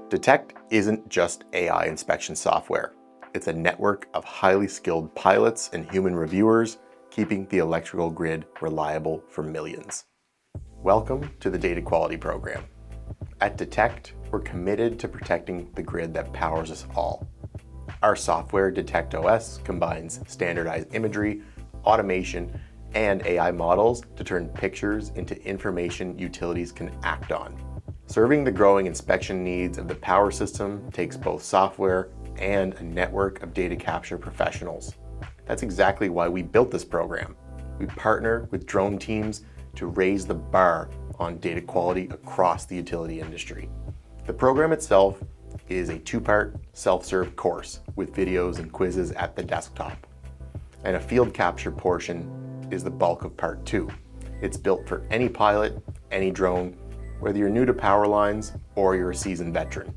Detect isn't just AI inspection software. It's a network of highly skilled pilots and human reviewers keeping the electrical grid reliable for millions. Welcome to the Data Quality Program. At Detect, we're committed to protecting the grid that powers us all. Our software, DetectOS, combines standardized imagery, automation, and AI models to turn pictures into information utilities can act on. Serving the growing inspection needs of the power system takes both software and a network of data capture professionals. That's exactly why we built this program. We partner with drone teams to raise the bar on data quality across the utility industry. The program itself is a two-part self-serve course with videos and quizzes at the desktop. And a field capture portion is the bulk of part 2. It's built for any pilot, any drone, whether you're new to power lines or you're a seasoned veteran.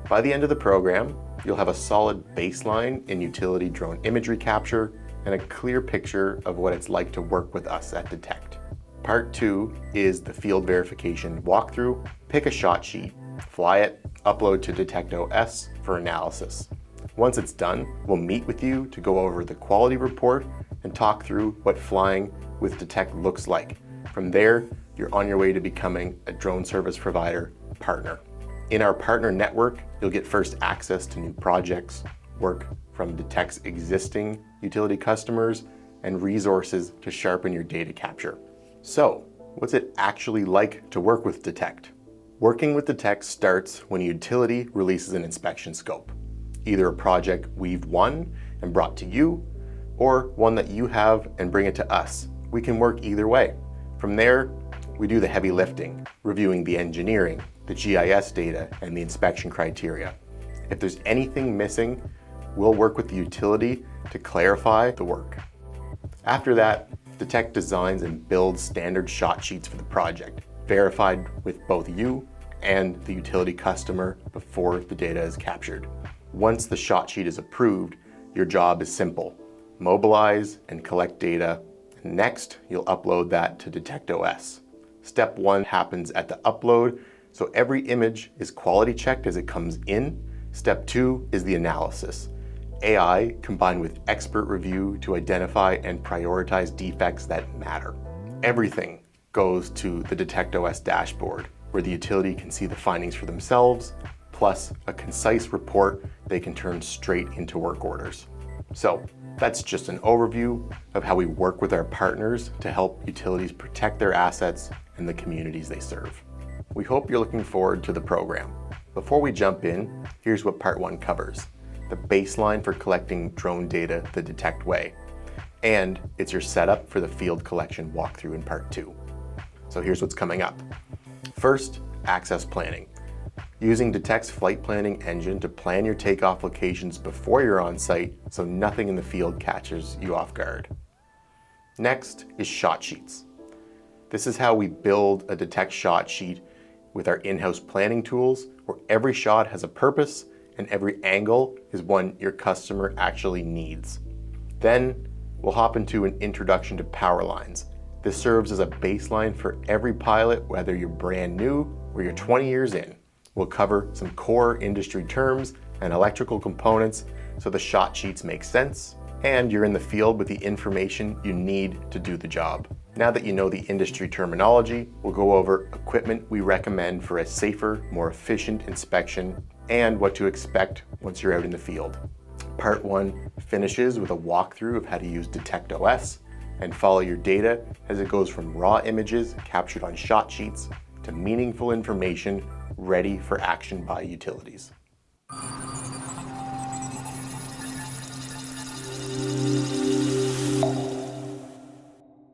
By the end of the program, you'll have a solid baseline in utility drone imagery capture and a clear picture of what it's like to work with us at Detect. Part 2 is the field verification walkthrough. Pick a shot sheet, fly it, upload to DetectOS for analysis. Once it's done, we'll meet with you to go over the quality report and talk through what flying with Detect looks like. From there, you're on your way to becoming a drone service provider partner. In our partner network, you'll get first access to new projects, work from Detect's existing utility customers, and resources to sharpen your data capture. So, what's it actually like to work with Detect? Working with Detect starts when a utility releases an inspection scope, either a project we've won and brought to you, or one that you have and bring it to us. We can work either way. From there, we do the heavy lifting, reviewing the engineering, the GIS data, and the inspection criteria. If there's anything missing, we'll work with the utility to clarify the work. After that, Detect designs and builds standard shot sheets for the project, verified with both you and the utility customer before the data is captured. Once the shot sheet is approved, your job is simple. Mobilize and collect data. Next, you'll upload that to DetectOS. Step 1 happens at the upload, so every image is quality checked as it comes in. Step 2 is the analysis. AI combined with expert review to identify and prioritize defects that matter. Everything goes to the DetectOS dashboard, where the utility can see the findings for themselves, plus a concise report they can turn straight into work orders. So that's just an overview of how we work with our partners to help utilities protect their assets and the communities they serve. We hope you're looking forward to the program. Before we jump in, here's what part 1 covers: the baseline for collecting drone data the Detect way, and it's your setup for the field collection walkthrough in part 2. So here's what's coming up. First, access planning. Using Detect's flight planning engine to plan your takeoff locations before you're on site so nothing in the field catches you off guard. Next is shot sheets. This is how we build a Detect shot sheet with our in-house planning tools, where every shot has a purpose and every angle is one your customer actually needs. Then we'll hop into an introduction to power lines. This serves as a baseline for every pilot, whether you're brand new or you're 20 years in. We'll cover some core industry terms and electrical components so the shot sheets make sense and you're in the field with the information you need to do the job. Now that you know the industry terminology, we'll go over equipment we recommend for a safer, more efficient inspection and what to expect once you're out in the field. Part 1 finishes with a walkthrough of how to use DetectOS and follow your data as it goes from raw images captured on shot sheets to meaningful information ready for action by utilities.